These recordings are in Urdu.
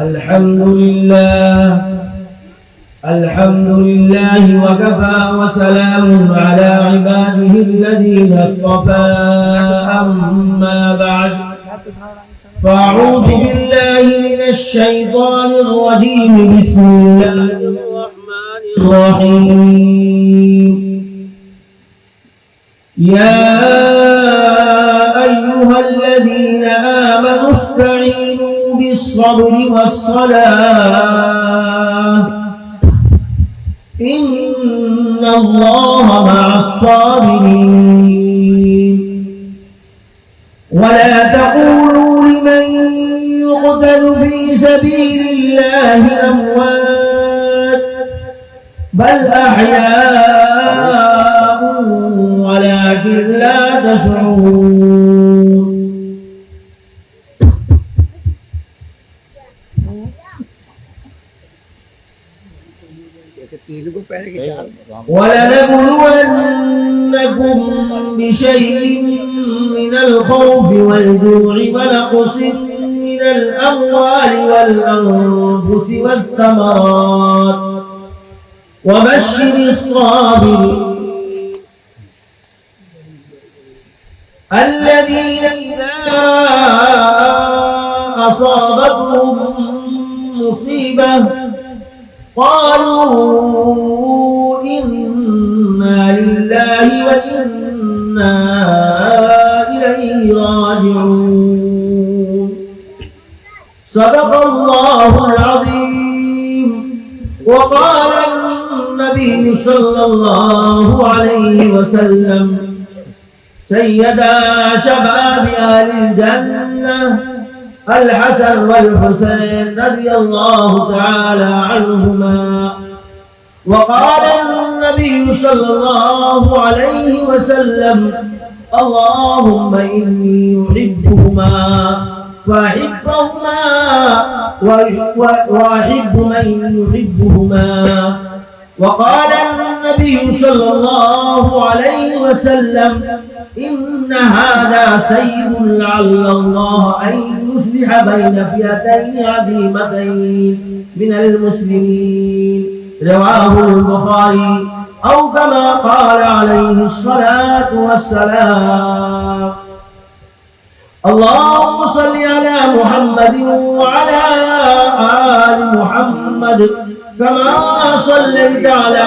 الحمد لله وكفى وسلام على عباده الذين اصطفى أما بعد فأعوذ بالله من الشيطان الرجيم بسم الله الرحمن الرحيم يا أيها الذين آمنوا استعينوا بالصبر والصلاة إن الله مع الصابرين ولا تقولوا لمن يقتل في سبيل الله أموات بل أحياء ولكن لا تشعرون ولنبلونكم بشيء من الخوف والجوع ونقص من الأموال والأنفس والثمرات وبشر الصابرين الذين إذا أصابتهم مصيبة قالوا إنا لله وإنا إليه راجعون صدق الله العظيم. وقال النبي صلى الله عليه وسلم سيدا شباب أهل الجنة الحسن والحسين رضي الله تعالى عنهما. وقال النبي صلى الله عليه وسلم اللهم إني أحبهما وأحبهما وأحب من يحبهما. وقال النبي صلى الله عليه وسلم إن هذا سيد لعل الله أن يصلح بين فئتين عظيمتين من المسلمين رواه البخاري أو كما قال عليه الصلاة والسلام. اللهم صل على محمد وعلى آل محمد كما صليت على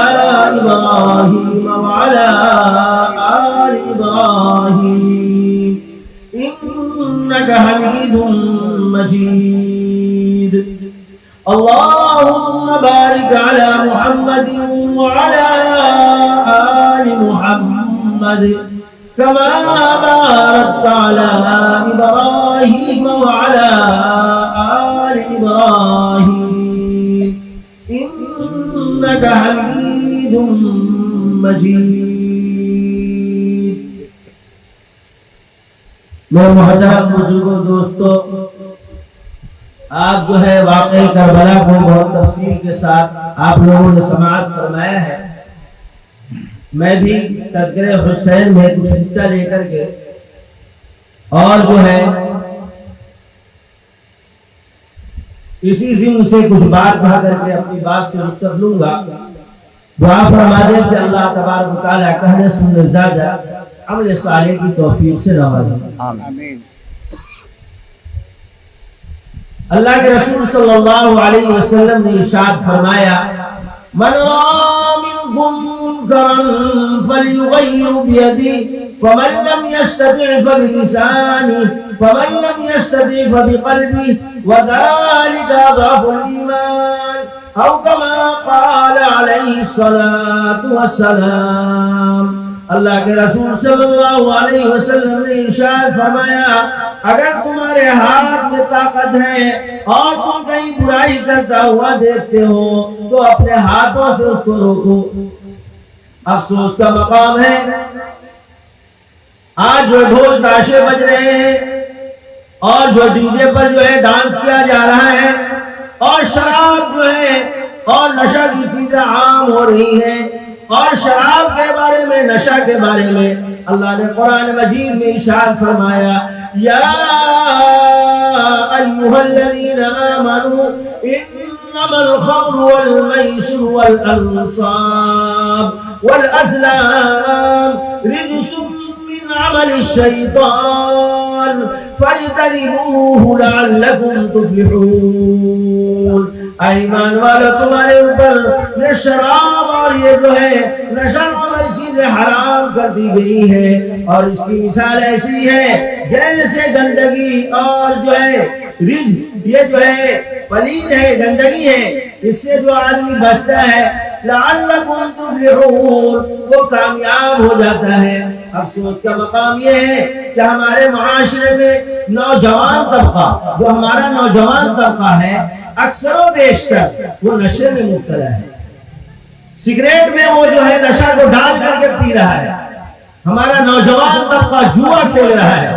إبراهيم وعلى آل إبراهيم إنك حميد مجيد. اللهم بارك على محمد وعلى آل محمد كما باركت على إبراهيم وعلى آل إبراهيم إنك حميد مجيد. میرے محترم بزرگوں دوستوں، آپ جو ہے واقعی کربلا کو بہت تفصیل کے ساتھ آپ لوگوں نے سماعت فرمایا ہے. میں بھی تذکرہ حسین میں کچھ حصہ لے کر کے اور جو ہے اسی ضمن سے کچھ بات کہا کر کے اپنی بات سے رخصت لوں گا. دعا فرما دیں کہ اللہ تبارک و تعالیٰ کہنے سننے زیادہ عمل صالح کی توفیق سے نوازے. آمین. اللہ کے رسول صلی اللہ علیہ وسلم نے ارشاد فرمایا من رأى منكم منكرا فليغيره بيده ومن لم يستطع فبلسانه ومن لم يستطع فبقلبه وذلك أضعف الإيمان أو كما قال عليه الصلاة والسلام. اللہ کے رسول صلی اللہ علیہ وسلم نے ارشاد فرمایا اگر تمہارے ہاتھ میں طاقت ہے اور تم کہیں برائی کرتا ہوا دیکھتے ہو تو اپنے ہاتھوں سے اس کو روکو. افسوس کا مقام ہے آج جو ڈھول تاشے بج رہے ہیں اور جو ڈی جے پر جو ہے ڈانس کیا جا رہا ہے اور شراب جو ہے اور نشہ کی چیزیں عام ہو رہی ہیں اور شراب کے بارے میں نشہ کے بارے میں اللہ نے قرآن مجید میں ارشاد فرمایا یا أيها الذين آمنوا إنما الخمر والميسر والأنصاب والأزلام رجس من عمل الشيطان فاجتنبوه لعلكم تفلحون. ایمان والا تمہارے اوپر یہ شراب اور یہ جو ہے نشہ والی چیزیں حرام کر دی گئی ہے، اور اس کی مثال ایسی ہے جیسے گندگی اور جو ہے رجس، یہ جو ہے پلید ہے، گندگی ہے، اس سے جو آدمی بچتا ہے لعلکم تفلحون، وہ کامیاب ہو جاتا ہے۔ افسوس کا مقام یہ ہے کہ ہمارے معاشرے میں نوجوان طبقہ، جو ہمارا نوجوان طبقہ ہے، اکثر و بیشتر وہ نشے میں مبتلا ہے، سگریٹ میں وہ جو ہے نشہ کو ڈال کر کے پی رہا ہے۔ ہمارا نوجوان طبقہ جوا کھیل رہا ہے،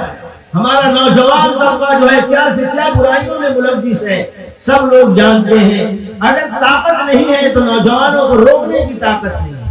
ہمارا نوجوان طبقہ جو ہے کیا سے کیا برائیوں میں ملوث ہے، سب لوگ جانتے ہیں۔ اگر طاقت نہیں ہے تو نوجوانوں کو روکنے کی طاقت نہیں ہے۔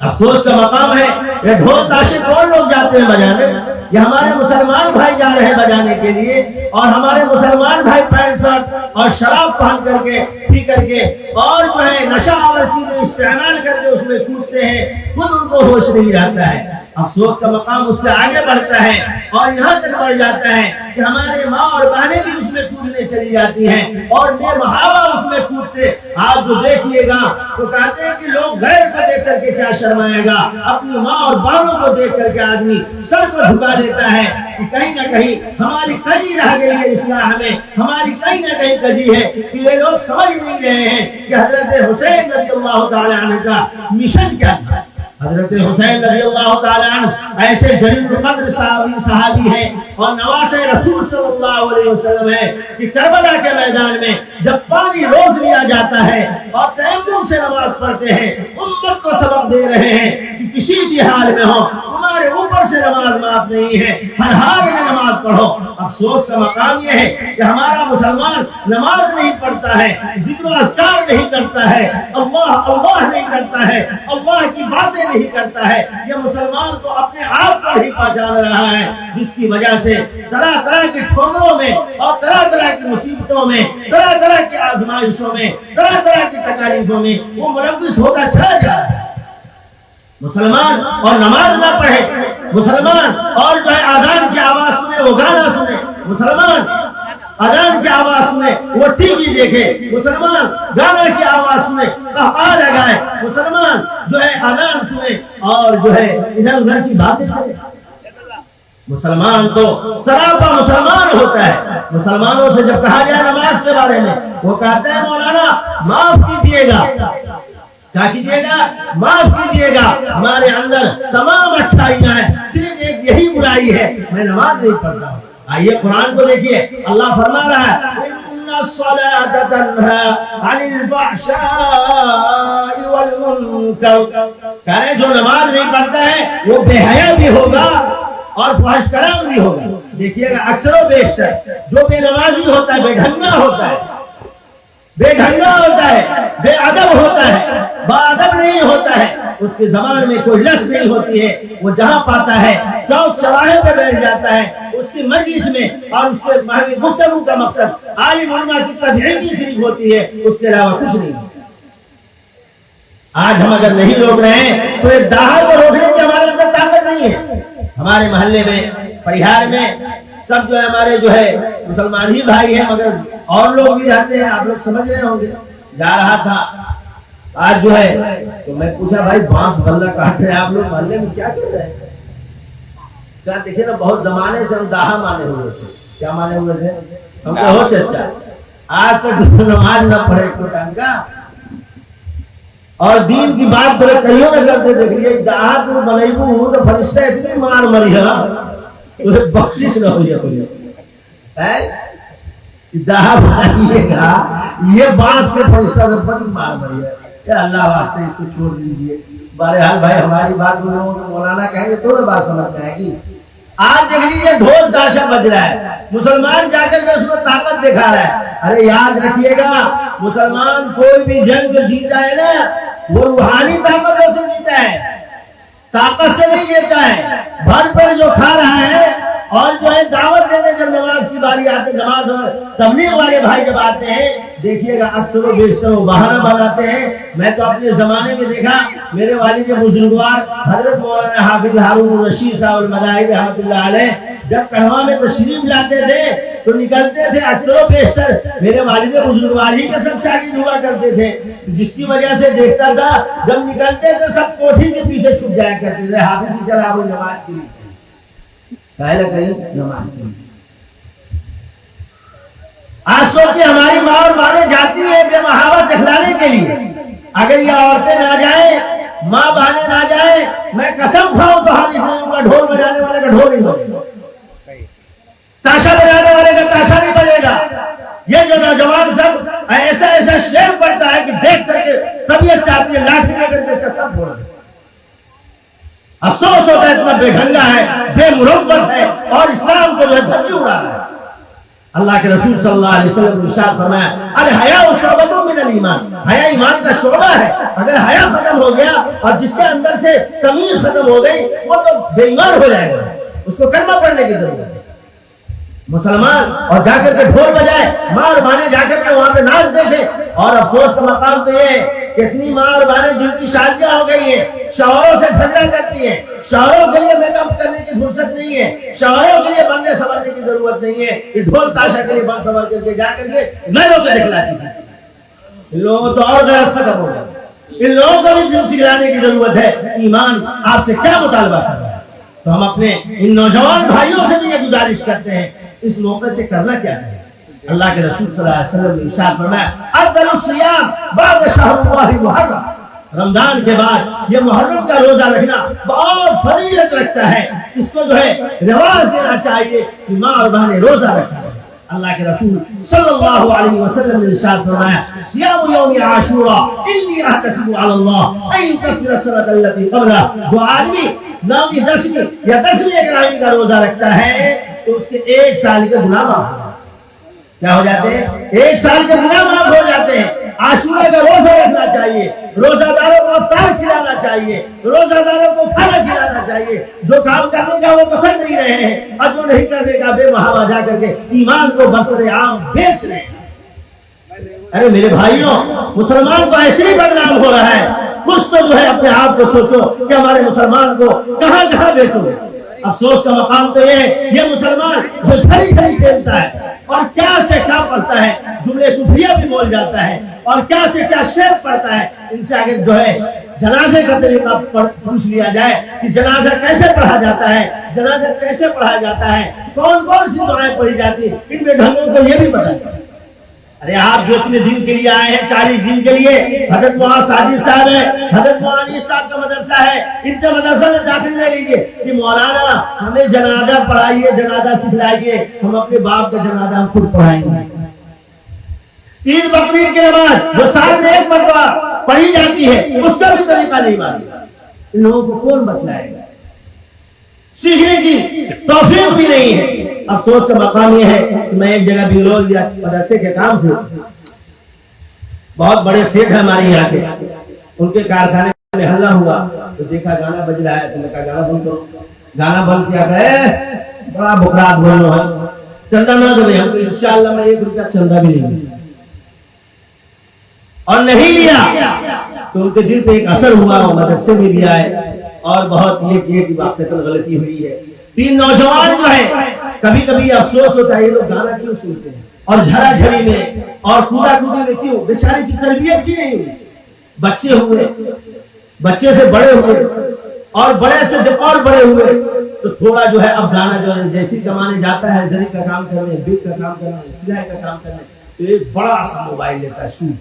افسوس کا مقام ہے یہ ڈھول تاشے کون لوگ جاتے ہیں بجانے؟ یہ ہمارے مسلمان بھائی جا رہے ہیں بجانے کے لیے، اور ہمارے مسلمان بھائی پینٹ شرٹ اور شراب پہن کر کے پی کر کے اور جو ہے نشہ اور چیزیں استعمال کر کے اس میں کودتے ہیں، خود ان کو ہوش نہیں رہتا ہے۔ افسوس کا مقام اس سے آگے بڑھتا ہے اور یہاں تک بڑھ جاتا ہے کہ ہمارے ماں اور بہنیں بھی اس میں کودنے چلی جاتی ہیں، اور بے محابہ اس میں کودتے۔ آپ جو دیکھیے گا تو کہتے ہیں کہ لوگ غیر کو دیکھ کر کے کیا شرمائے گا، اپنی ماں اور بہنوں کو دیکھ کر کے آدمی سر کو جھکا دیتا ہے کہ کہیں نہ کہیں ہماری کجی رہ گئی ہے اصلاح میں، ہماری کہیں نہ کہیں کجی ہے کہ یہ لوگ سمجھ نہیں رہے ہیں کہ حضرت حسین رضی اللہ تعالی عنہ کا مشن کیا تھا۔ حضرت حسین رضی اللہ تعالی عنہ ایسے جلیل القدر صحابی ہیں اور نواسے رسول صلی اللہ علیہ وسلم ہے کہ کربلا کے میدان میں جب پانی روک لیا جاتا ہے اور تیمم سے نماز پڑھتے ہیں، امت کو سبق دے رہے ہیں کہ کسی بھی حال میں ہو تمہارے اوپر سے نماز معاف نہیں ہے، ہر حال میں نماز پڑھو۔ افسوس کا مقام یہ ہے کہ ہمارا مسلمان نماز نہیں پڑھتا ہے، ذکر و اذکار نہیں کرتا ہے، اللہ اللہ نہیں کرتا ہے، اللہ کی باتیں نہیں کرتا ہے۔ یہ مسلمان تو اپنے آپ کو ہی پہچان رہا ہے، جس کی وجہ سے طرح طرح کی ٹھوکروں میں اور طرح طرح کی مصیبتوں میں، طرح طرح کی آزمائشوں میں، طرح طرح کی تکالیفوں میں وہ ملوث ہوتا چلا جا رہا ہے۔ مسلمان اور نماز نہ پڑھے، مسلمان اور جو ہے آذان کی آواز سنے وہ گانا سنے، مسلمان اذان کی آواز سنے وہ ٹی وی دیکھے، مسلمان گانا کی آواز سنے قہقہ لگائے، مسلمان جو ہے اذان سنے اور جو ہے ادھر ادھر کی باتیں کرے۔ مسلمان تو سراپا مسلمان ہوتا ہے۔ مسلمانوں سے جب کہا جائے نماز کے بارے میں وہ کہتے ہیں مولانا معاف کیجیے گا، کیا کیجیے گا؟ معاف کیجیے گا، ہمارے اندر تمام اچھائیاں ہیں، صرف ایک یہی برائی ہے میں نماز نہیں پڑھتا ہوں۔ آئیے قرآن کو دیکھیے، اللہ فرما رہا ہے ان الصلاۃ تنہی عن الفحشاء والمنکر، کہہ رہے جو نماز نہیں پڑھتا ہے وہ بے حیا بھی ہوگا اور فحش کلام بھی ہوگا۔ دیکھیے گا اکثر و بیشتر جو بے نمازی ہوتا ہے بے ڈھنگا ہوتا ہے، بے ڈھنگا ہوتا ہے، بے ادب ہوتا ہے، با ادب نہیں ہوتا ہے، اس کی زبان میں کوئی لس نہیں ہوتی ہے، وہ جہاں پاتا ہے چوک چوراہے پہ بیٹھ جاتا ہے، اس کی مجلس میں اور اس کے محفل گفتگو کا مقصد عالم علماء کی تدعیم کی صرف ہوتی ہے، اس کے علاوہ کچھ نہیں۔ آج ہم اگر نہیں روک رہے ہیں تو ایک داہر کو روکنے کی ہمارے اندر طاقت نہیں ہے۔ ہمارے محلے میں پریہار میں سب جو ہے ہمارے جو ہے مسلمان ہی بھائی ہیں، مگر اور لوگ بھی رہتے ہیں، آپ لوگ سمجھ رہے ہوں گے۔ جا رہا تھا آج جو ہے تو میں پوچھا بھائی بانس بلہ کاٹ رہے ہیں آپ لوگ محلے میں کیا کر رہے ہیں؟ کیا دیکھیں نا بہت زمانے سے ہم داہا مانے ہوئے تھے۔ کیا مانے ہوئے تھے ہم؟ بہت اچھا آج تک نماز نہ پڑھے کوئی ٹائم کا اور دین کی بات بڑے کئیوں میں کرتے دیکھیے داہت بنیبو ہوں تو فرشتہ اتنی مار مری ہے تمہیں بخشش نہ ہو جائے کوئی داہا بنائیے گا یہ بات سے فرشتہ سے بڑی مار مری ہے کہ اللہ واسطے اس کو چھوڑ دیجیے۔ بہرحال بھائی ہماری بات بولوں تو مولانا کہیں گے تو بات سمجھ جائے گی۔ آج دیکھ لیجیے ڈھول تاشا بج رہا ہے، مسلمان جا کر کے اس میں طاقت دکھا رہا ہے۔ ارے یاد رکھیے گا مسلمان کوئی بھی جنگ جیتا ہے نا وہ روحانی طاقت سے جیتا ہے، طاقت سے نہیں جیتا ہے۔ بھر پر جو کھا رہا ہے اور جو ہے دعوت دینے جب نماز کی والی آتے نماز اور تبلیغ والے بھائی جب آتے ہیں دیکھیے گا اکثر و بیشتر وہ بہانہ بناتے ہیں. میں تو اپنے زمانے میں دیکھا میرے والد بزرگوار حضرت مولانا حافظ ہارون الرشید صاحب المداحی رحمۃ اللہ علیہ جب کڑھوا میں تشریف لاتے تھے تو نکلتے تھے اکثر و بیشتر میرے والد بزرگوار ہی کے سب شاگرد ہوا کرتے تھے, جس کی وجہ سے دیکھتا تھا جب نکلتے تھے سب کوٹھی کے پیچھے چھپ جایا کرتے تھے. حافظ کی چلا وہ نماز کی آج سوچے ہماری ماں اور مانے جاتی ہیں بے محاوت دکھلانے کے لیے. اگر یہ عورتیں نہ جائیں, ماں بہنیں نہ جائیں, میں قسم کھاؤں تو ہر اسلام کا ڈھول بجانے والے کا ڈھول نہیں بجے گا, تاشا بجانے والے کا تاشا نہیں بجے گا. یہ جو نوجوان سب ایسا ایسا شعر پڑھتا ہے کہ دیکھ کر کے طبیعت چاہتی ہے لاٹھی لے کر کے اس کا سب بولا. افسوس ہوتا ہے اتنا بے ڈھنگا ہے, بے مروت ہے اور اسلام کو جو ہے دھمکی اڑا رہا ہے. اللہ کے رسول صلی اللہ علیہ وسلم نے ارشاد فرمایا الحیاء شعبۃ من الایمان, حیا ایمان کا شعبہ ہے. اگر حیا ختم ہو گیا اور جس کے اندر سے تمیز ختم ہو گئی وہ تو بے ایمان ہو جائے گا, اس کو کلمہ پڑھنے کی ضرورت ہے. مسلمان اور جا کر کے ڈھول بجائے, ماں اور بہنیں جا کر کے وہاں پہ ناچ دیکھے. اور افسوس کا مقام تو یہ ہے کہ اتنی ماں اور بہنیں جن کی شادیاں ہو گئی ہیں شوہروں سے جھگڑا کرتی ہیں, شوہروں کے لیے میک اپ کرنے کی فرصت نہیں ہے, شوہروں کے لیے بننے سنورنے کی ضرورت نہیں ہے, کہ ڈھول تاشا کے لیے بن سنور کر کے جا کر کے غیروں کو دکھلاتی ہیں. ان لوگوں تو اور غلط ختم ہو گیا. ان لوگوں کو بھی دل سکھلانے کی ضرورت ہے ایمان آپ سے کیا مطالبہ کر رہا ہے. تو ہم اپنے ان نوجوان بھائیوں سے بھی یہ گزارش کرتے ہیں اس موقع سے کرنا کیا ہے. اللہ کے رسول صلی اللہ علیہ وسلم نے ارشاد فرمایا افضل الصیام بعد شہر اللہ محرم, رمضان کے بعد یہ محرم کا روزہ رکھنا بہت فضیلت رکھتا ہے. اس کو جو ہے رواج دینا چاہیے کہ ماں اور بہنیں روزہ رکھیں. اللہ کے رسول صلی اللہ علیہ وسلم نے ارشاد فرمایا صیام یوم عاشوراء انی احتسب علی اللہ ان یکفر السنۃ التي قبلها. جو آدمی نویں دسویں یا 10ویں اگرہویں کا روزہ رکھتا ہے تو اس کے 1 سال کے گناہ معاف ہو جاتے ہیں. کیا ہو جاتے ہیں؟ 1 سال کے گناہ معاف ہو جاتے ہیں. عاشورہ کا روزہ رکھنا چاہیے, روزہ داروں کو افطار کھلانا چاہیے, روزہ داروں کو کھانا کھلانا چاہیے. جو کام کرنے کا وہ کر نہیں رہے ہیں اور جو نہیں کرنے کا بے محاوہ جا کر کے ایمان کو بسر عام بیچ رہے ہیں. ارے میرے بھائیوں, مسلمان تو ایسے ہی بدنام ہو رہا ہے. کچھ تو جو ہے اپنے آپ کو سوچو کہ ہمارے مسلمان کو کہاں کہاں بیچو. افسوس کا مقام تو یہ ہے یہ مسلمان جو جھری جھری کھیلتا ہے اور کیا سے کیا پڑھتا ہے, جملے کفریہ بھی بول جاتا ہے اور کیا سے کیا شعر پڑھتا ہے. ان سے اگر جو ہے جنازے کا طریقہ پوچھ لیا جائے کہ جنازہ کیسے پڑھا جاتا ہے, جنازہ کیسے پڑھا جاتا ہے, کون کون سی دعائیں پڑھی جاتی ہیں, ان میں ڈھنگوں کو یہ بھی پتہ ہے. ارے آپ جو اتنے دن کے لیے آئے ہیں 40 دن کے لیے, حضرت مولانا ساجد صاحب ہے, حضرت مولانا صاحب کا مدرسہ ہے, ان کے مدرسہ میں داخل لے لیجیے کہ مولانا ہمیں جنازہ پڑھائیے, جنازہ سکھلائیے. ہم اپنے باپ کا جنازہ ہم خود پڑھائیں گے. عید بقرعید کی نماز جو سال میں 1 مرتبہ پڑھی جاتی ہے اس کا بھی طریقہ نہیں معلوم. ان لوگوں کو کون بتلائے گا؟ سیکھنے کی توفیق بھی نہیں ہے. افسوس کا مقام یہ ہے کہ میں ایک جگہ بنگلور گیا مدرسے کے کام سے, بہت بڑے سیٹ ہیں ہمارے یہاں کے, ان کے کارخانے میں حلہ ہوا تو دیکھا گانا بج رہا ہے تو میں کہا گانا بند کرو. گانا بند کیا کہ بڑا بکرات بولنا ہے, چندہ نہ دو. ہم کو انشاءاللہ میں 1 روپیہ چندہ بھی نہیں دوں اور نہیں لیا تو ان کے دل پہ ایک اثر ہوا. وہ مدرسے میں بھی آئے اور بہت یہ کی بات سے غلطی ہوئی ہے. 3 نوجوان جو ہے کبھی کبھی افسوس ہوتا ہے یہ لوگ گانا کیوں سنتے ہیں اور جھرا جھری میں اور کودا کودی میں کیوں, بیچارے کی تربیت کی نہیں ہوئی. بچے ہوئے, بچے سے بڑے ہوئے اور بڑے سے جب اور بڑے ہوئے تو تھوڑا جو ہے اب گانا جو ہے جیسی کمانے جاتا ہے, زری کا کام کرنے, بیگ کا کام کرنے, سلائی کا کام کرنے, تو ایک بڑا سا موبائل لیتا ہے, سوٹ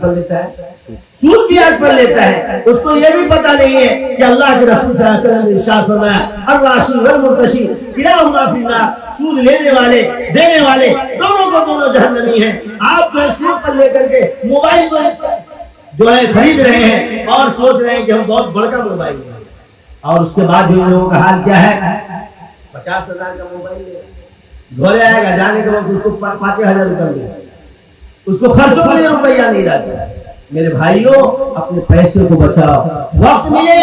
پر لیتا ہے, سود بھی آج پر لیتا ہے. اس کو یہ بھی پتا نہیں ہے کہ اللہ کے رسول صلی اللہ علیہ وسلم نے ارشاد فرمایا الراشی والمرتشی کلاہما فی النار, سود لینے والے دینے والے دونوں کو دونوں جہنمی ہیں. آپ جو سود پر لے کر کے موبائل کو جو ہے خرید رہے ہیں اور سوچ رہے ہیں کہ ہم بہت بڑا موبائل لیں, اور اس کے بعد بھی ان لوگوں کا حال کیا ہے, 50,000 کا موبائل گھوڑے آئے گا, جانے کے وقت اس کو 5,000 روپئے ملے گا, اس کو خرچوں کے لیے روپیہ نہیں رہتا. میرے بھائیوں اپنے پیسے کو بچاؤ, وقت ملے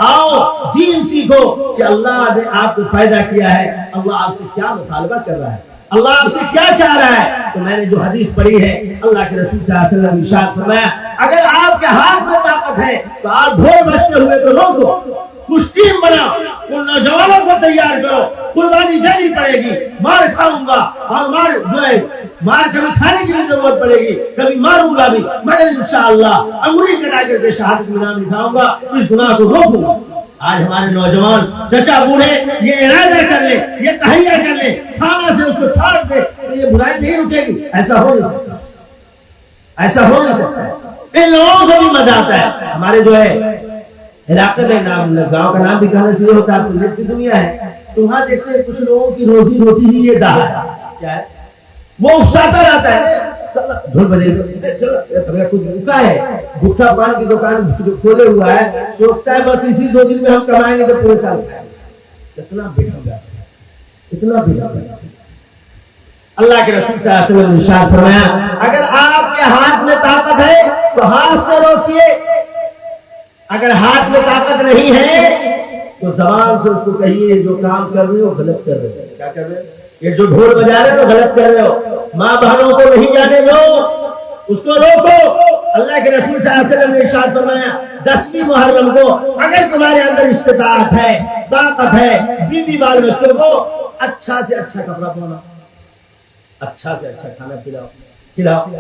آؤ دین سیکھو کہ اللہ نے آپ کو پیدا کیا ہے, اللہ آپ سے کیا مطالبہ کر رہا ہے. اللہ آپ سے کیا چاہ رہا ہے؟ تو میں نے جو حدیث پڑھی ہے اللہ کے رسول صلی اللہ علیہ وسلم نے ارشاد فرمایا اگر آپ کے ہاتھ میں طاقت ہے تو آپ ڈھول بجتے ہوئے تو روکو، کچھ ٹیم بناؤ، ان نوجوانوں کو تیار کرو، قربانی دینی پڑے گی، مار کھاؤں گا اور مار کبھی کھانے کی بھی ضرورت پڑے گی، کبھی ماروں گا بھی، مگر انشاءاللہ انگلی کٹا کر کے شہادت میں نام لکھاؤں گا، اس گناہ کو روکوں گا۔ آج ہمارے نوجوان چچا بوڑھے یہ ارادہ کر لیں، یہ تہیہ کر لیں، کھانا سے اس کو چھوڑ دے تو یہ برائی نہیں رکے گی، ایسا ہو نہیں سکتا، ایسا ہو نہیں سکتا ہے۔ ان لوگوں کو بھی مزہ آتا ہے۔ ہمارے جو ہے علاقے میں نام گاؤں کا نام بھی کہنے سے یہ ہوتا ہے، تو یہ دنیا ہے تو وہاں دیکھتے ہیں کچھ لوگوں کی روزی روٹی ہی یہ دہا ہے، کیا ہے وہ اکساتا رہتا ہے، ڈھول بجے کچھ رکا ہے، بھٹا پان کی دکان کھولے ہوا ہے، سوچتا ہے بس اسی 2 دن میں ہم کمائیں گے تو پورے سال کھائیں گے۔ اتنا بگڑا، اتنا بگڑا۔ اللہ کے رسول صلی اللہ علیہ وسلم نے ارشاد فرمایا اگر آپ کے ہاتھ میں طاقت ہے تو ہاتھ سے روکیے، اگر ہاتھ میں طاقت نہیں ہے تو زبان سے اس کو کہیے جو کام کر رہے ہو غلط کر رہے ہو۔ کیا کر رہے ہو؟ یہ جو ڈھول بجا رہے ہو غلط کر رہے ہو، ماں بہنوں کو نہیں جانے دو، اس کو روکو۔ اللہ کے رسول صلی اللہ علیہ وسلم نے ارشاد فرمایا 10ویں محرم کو اگر تمہارے اندر استطاعت ہے، طاقت ہے، بیوی بال بچوں کو اچھا سے اچھا کپڑا پہناؤ، اچھا سے اچھا کھانا کھلاؤ،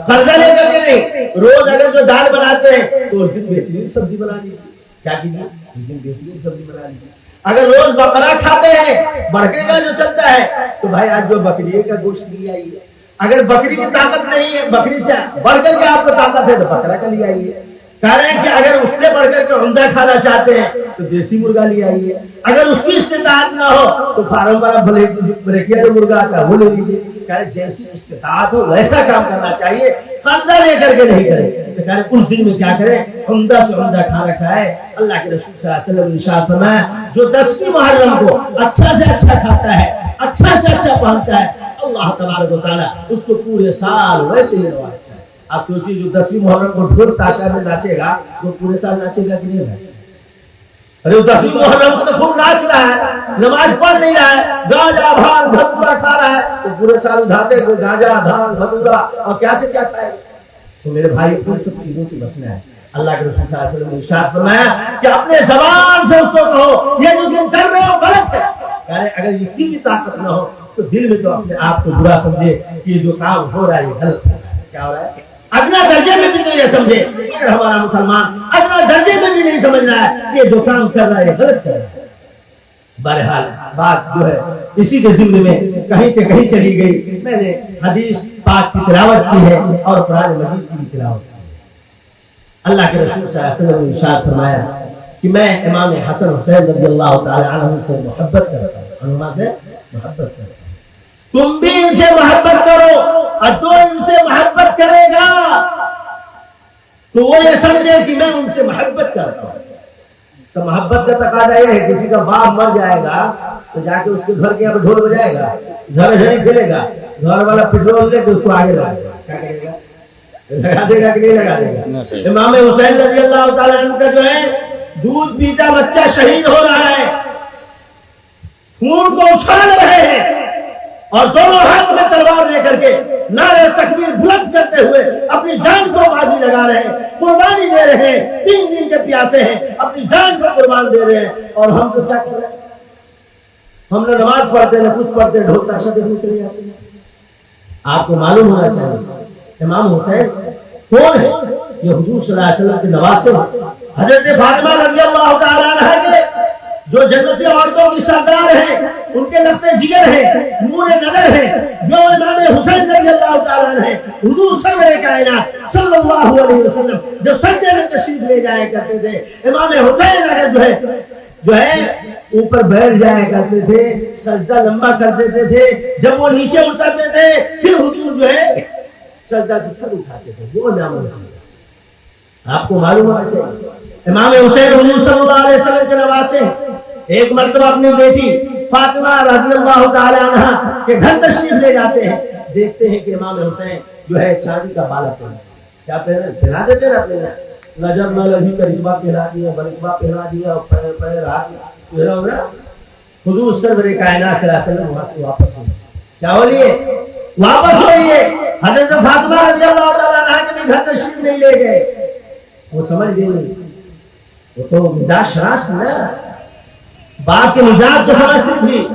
قرضہ لے کر کے نہیں۔ روز اگر جو دال بناتے ہیں تو اس دن بہترین سبزی بنا لیجیے، کیا کیجیے اس دن بہترین سبزی بنا لیجیے۔ اگر روز بکرا کھاتے ہیں، بڑھے کا جو چلتا ہے تو بھائی آج جو بکری کا گوشت لے آئیے۔ اگر بکری کی طاقت نہیں ہے، بکری سے بڑھ کر کے آپ کو طاقت ہے تو بکرا کا لے آئیے۔ کہہ رہے ہیں کہ اگر اس سے بڑھ کر کے عمدہ کھانا چاہتے ہیں تو دیسی مرغا لے آئیے۔ اگر اس کی استطاعت نہ ہو تو فارم والا بلیکیا جو مرغا آتا ہے وہ لے لیجیے۔ کہہ رہے جیسی استطاعت ہو ویسا کام کرنا چاہیے، قرضہ لے کر کے نہیں کرے۔ تو کہہ رہے اس دن میں کیا کرے؟ عمدہ سے عمدہ کھانا کھائے۔ اللہ کے رسول صلی اللہ علیہ وسلم نے ارشاد فرمایا جو 10ویں محرم کو اچھا سے اچھا کھاتا ہے، اچھا سے اچھا پہنتا ہے، اللہ تبارک و تعالیٰ اس کو پورے سال ویسے ہی نوازتا ہے۔ آپ سوچیے جو 10ویں محرم کو ڈھول تاشا میں ناچے گا وہ پورے سال ناچے گا کہ نہیں ناچے گا؟ ارے 10ویں محرم کو تو خوب ناچ رہا ہے، نماز پڑھ نہیں رہا ہے، گاجا بھانگ بھٹورا کھا رہا ہے، تو پورے سال ادھاتے کہ گاجا بھانگ بھٹورا اور کیا سے کیا کھائے گا؟ تو میرے بھائی ان سب چیزوں سے بچنا ہے۔ اللہ کے رسول صلی اللہ علیہ وسلم نے ارشاد فرمایا کہ اپنے زبان سے اس کو کہو یہ جو تم کر رہے ہو غلط ہے۔ یعنی اگر اس کی بھی طاقت نہ ہو تو دل میں تو اپنے آپ کو برا سمجھے کہ یہ جو کام ہو رہا ہے یہ غلط ہے۔ کیا ہو رہا ہے؟ ادنا درجے میں بھی نہیں یہ سمجھے، اگر ہمارا مسلمان ادنا درجے میں بھی نہیں سمجھ رہا ہے کہ یہ جو کام کر رہا ہے یہ غلط کر رہا ہے۔ بہرحال بات جو ہے اسی کے ذمے میں کہیں سے کہیں چلی گئی۔ میں نے حدیث پاک کی تلاوت کی ہے اور قرآن مجید کی بھی تلاوت کی ہے۔ اللہ کے رسول صلی اللہ علیہ وسلم نے ارشاد فرمایا کہ میں امام حسن حسین رضی اللہ تعالی عنہ سے محبت کرتا ہوں، عنہما سے محبت کرتا ہوں۔ تم بھی ان سے محبت کرو اور جو ان سے محبت کرے گا تو وہ یہ سمجھے کہ میں ان سے محبت کرتا ہوں۔ تو محبت کا تقاضا یہ ہے کسی کا باپ مر جائے گا تو جا کے اس کے گھر کے یہاں ڈھول بجائے گا، گھر گھر کھیلے گا، گھر والا پیٹرول لے کے اس کو آگے لگائے گا، کیا کرے گا؟ لگا دے گا کہ نہیں لگا دے گا؟ امام حسین رضی اللہ تعالی عنہ کا جو ہے دودھ پیتا بچہ شہید ہو رہا ہے، خون کو اچھال رہے ہیں اور دونوں ہاتھ میں تلوار لے کر کے نعرہ تکبیر بلند کرتے ہوئے اپنی جان کو بازی لگا رہے ہیں، قربانی دے رہے ہیں، 3 دن کے پیاسے ہیں، اپنی جان کو قربان دے رہے ہیں۔ اور ہم تو کیا کر رہے ہیں؟ ہم نے نماز پڑھتے ہیں، کچھ پڑھتے ہیں، ڈھول تاشا دیکھنے چلے جاتے ہیں۔ آپ کو معلوم ہونا چاہیے امام حسین کون ہے؟ یہ حضور صلی اللہ علیہ وسلم کے نواسے ہیں۔ حضرت فاطمہ رضی اللہ تعالی عنہ کے جو جنتی عورتوں کی سردار ہیں، ان کے لفظ جگر ہیں، نور نظر ہیں، جو امام حسین رضی اللہ تعالی عنہ ہیں۔ حضور سرور کائنات صلی اللہ علیہ وسلم جب سجدے میں تشریف لے جایا کرتے تھے، امام حسین اگر جو ہے اوپر بیٹھ جایا کرتے تھے، سجدہ لمبا کر دیتے تھے، جب وہ نیچے اترتے تھے پھر حضور جو ہے سجدہ سے سر اٹھاتے تھے۔ وہ نام آپ کو معلوم ہونا چاہیے امام حسین حضور صلی اللہ علیہ وسلم کے نواسے ہیں۔ ایک مرتبہ اپنی بیٹی فاطمہ رضی اللہ تعالی عنہا کے گھر تشریف لے جاتے ہیں، دیکھتے ہیں کہ امام حسین جو ہے چاندی کا بالا پہنا، کیا پہنا دیتے نا اپنے نظر نہ لگی کا رقبہ پہنا دیا، برقبہ پہنا دیا اور پیر ہاتھ پہنا ہوا۔ حضور سرور کائنات صلی اللہ علیہ وسلم وہاں سے واپس ہوئے، کیا بولیے واپس ہوئیے. حضرت فاطمہ رضی اللہ تعالیٰ عنہ کے بھی گھر تشریف نہیں لے گئے. وہ سمجھ گئی وہ تو مزاج شناس تھی نا, باپ کے مزاج کو سمجھتی تھی.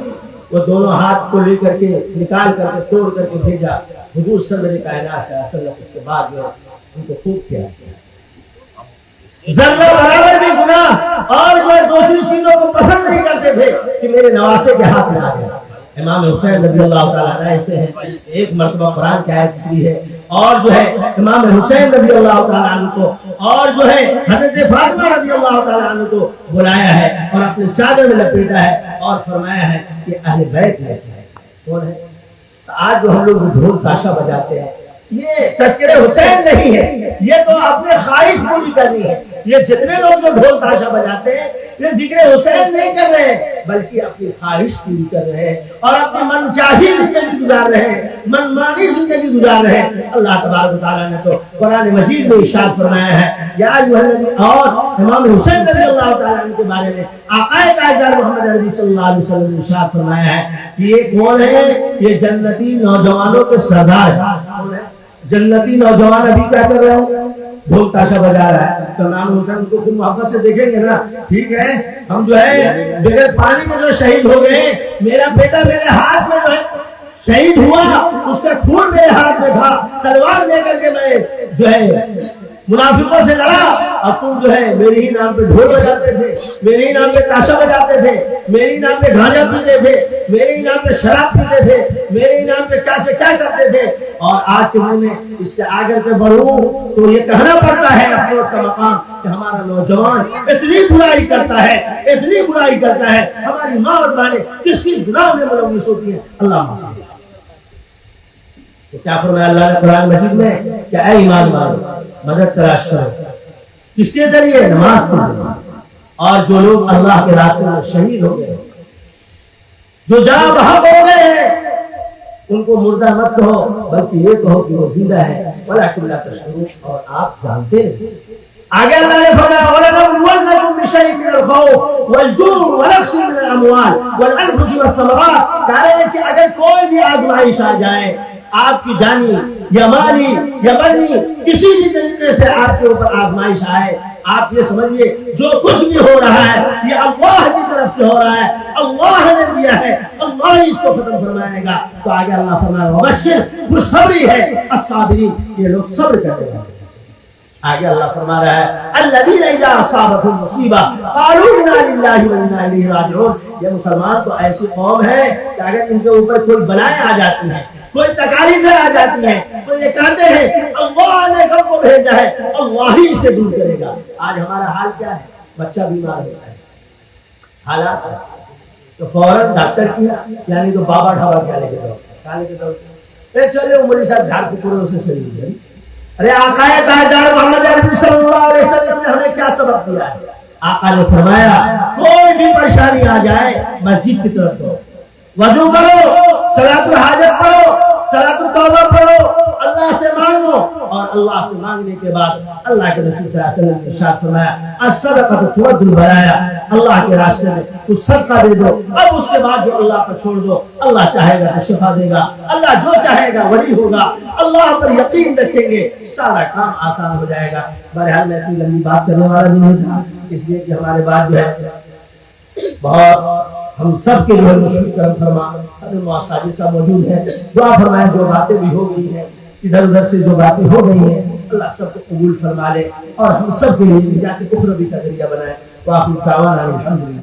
وہ دونوں ہاتھ کو لے کر کے نکال کر کے توڑ کر کے بھیجا حضور سرور کائنات صلی اللہ علیہ وسلم. اس کے بعد میں ان کو خوب کیا ذرہ برابر بھی گناہ اور جو دوسری چیزوں کو پسند نہیں کرتے تھے کہ میرے نواسے کے ہاتھ میں آ گیا. امام حسین رضی اللہ تعالیٰ عنہ ایسے ہیں, ایک مرتبہ قرآن کی آیت اتری ہے اور جو ہے امام حسین رضی اللہ تعالیٰ عنہ کو اور جو ہے حضرت فاطمہ رضی اللہ تعالیٰ عنہ کو بلایا ہے اور اپنے چادر میں لپیٹا ہے اور فرمایا ہے کہ اہل بیت میں سے ہے. کون ہے؟ آج جو ہم لوگ ڈھول تاشا بجاتے ہیں یہ تذکرے حسین نہیں ہے, یہ تو اپنے خواہش پوری کرنی ہے. یہ جتنے لوگ جو ڈھول تاشا بجاتے ہیں یہ ذکر حسین نہیں کر رہے ہیں بلکہ اپنی خواہش پوری کر رہے ہیں اور اپنی من چاہی زندگی گزار رہے ہیں, من مانی زندگی گزار رہے ہیں. اللہ تبارک و تعالیٰ نے تو قرآن مجید میں ارشاد فرمایا ہے یا ایھا الذین, اور امام حسین رضی اللہ تعالیٰ عنہ کے بارے میں آقا تاجدار محمد عربی صلی اللہ علیہ وسلم نے ارشاد فرمایا ہے کہ یہ کون ہے؟ یہ جنتی نوجوانوں کے سردار ہے. جنتی نوجوان ابھی کیا کر رہے ہوں؟ ڈھول تاشا بجا رہا ہے. تو امام حسین کو خود محبت سے دیکھیں گے نا, ٹھیک ہے ہم جو ہے بغیر پانی میں جو شہید ہو گئے, میرا بیٹا میرے ہاتھ میں جو ہے شہید ہوا, اس کا خون میرے ہاتھ میں تھا, تلوار لے کر کے میں جو ہے منافقوں سے لڑا, اور تم جو ہے میرے ہی نام پہ ڈھول بجاتے تھے, میرے ہی نام پہ تاشا بجاتے تھے, میرے ہی نام پہ گانجا پیتے تھے, میرے ہی نام پہ شراب پیتے تھے, میرے ہی نام پہ کیا سے کیا کرتے تھے. اور آج کے دن میں اس سے آگے کے بڑھوں تو یہ کہنا پڑتا ہے افسوس کا مقام کہ ہمارا نوجوان اتنی برائی کرتا ہے, اتنی برائی کرتا ہے, ہماری ماں اور بہنیں کس کی گناہ میں ملوث ہوتی ہیں. اللہ تو کیا فرمایا اللہ نے قرآن مجید میں کہ اے ایمان والو مدد تلاش کرو. کس کے ذریعے؟ نماز کے ذریعے. اور جو لوگ اللہ کے راستے میں شہید ہو گئے, جو جاں بحق ہو گئے ہیں, ان کو مردہ مت کہو بلکہ یہ کہو کہ وہ زندہ ہے. ولکن لا تشعرون, اور آپ جانتے ہیں. آگے اللہ نے فرمایا وَلَنَبْلُوَنَّكُم بِشَيْءٍ مِّنَ الْخَوْفِ وَالْجُوعِ وَنَقْصٍ مِّنَ الْأَمْوَالِ وَالْأَنفُسِ وَالثَّمَرَاتِ. کہہ رہے ہیں کہ اگر کوئی بھی آزمائش آ جائے, آپ کی جانی یا مالی یا بدنی کسی بھی طریقے سے آپ کے اوپر آزمائش آئے, آپ یہ سمجھیے جو کچھ بھی ہو رہا ہے یہ اللہ کی طرف سے ہو رہا ہے, اللہ نے دیا ہے, اللہ ہی اس کو ختم فرمائے گا. تو آگے اللہ فرمایا وبشر, خوشخبری ہے الصابرین, یہ لوگ صبر کرتے ہیں. آگے اللہ فرما رہا ہے الذین اذا اصابتهم مصیبہ قالوا انا للہ وانا الیہ راجعون. یہ مسلمان تو ایسی قوم ہے کہ اگر ان کے اوپر کوئی بلائیں آ جاتی ہیں, کوئی تکالیفیں آ جاتی ہیں, تو یہ کہتے ہیں اللہ نے ہم کو بھیجا ہے, اللہ ہی اسے دور کرے گا. آج ہمارا حال کیا ہے؟ بچہ بیمار ہوتا ہے, حالات تو فوراً ڈاکٹر کیا یعنی تو بابا ڈھابا کیا لے کے دو, چلے عمری صاحب جھاڑ پکڑے اسے صحیح ہو گئی. ارے آقا تاجدار محمد عربی صلی اللہ علیہ وسلم نے ہمیں کیا سبق دیا ہے؟ آقا نے فرمایا کوئی بھی پریشانی آ جائے مسجد کی طرف دو, وضو کرو, صلاۃ الحاجت پڑھو, صلاۃ التوبہ پڑھو, اللہ سے مانگو, اور اللہ سے مانگنے کے بعد اللہ کے رسول صلی اللہ علیہ وسلم نے ارشاد فرمایا الصدقۃ تؤد البلایا, اللہ کے راستے میں کچھ صدقہ دے دو, اب اس کے بعد جو اللہ پر چھوڑ دو, اللہ چاہے گا تو شفا دے گا, اللہ جو چاہے گا ولی ہوگا, اللہ پر یقین رکھیں گے سارا کام آسان ہو جائے گا. بہرحال میں اتنی لمبی بات کرنے والا نہیں تھا, اس لیے کہ ہمارے بعد جو ہے بہت ہم سب کے لیے مشکل کرم فرما. حضرت معاذ صاحب موجود ہیں, دعا فرمائیں. جو باتیں بھی ہو گئی ہیں ادھر ادھر سے جو باتیں ہو گئی ہیں اللہ سب کو قبول فرما لے اور ہم سب کے لیے نجات اخروی کا ذریعہ بنائے. وآخر دعوانا الحمدللہ.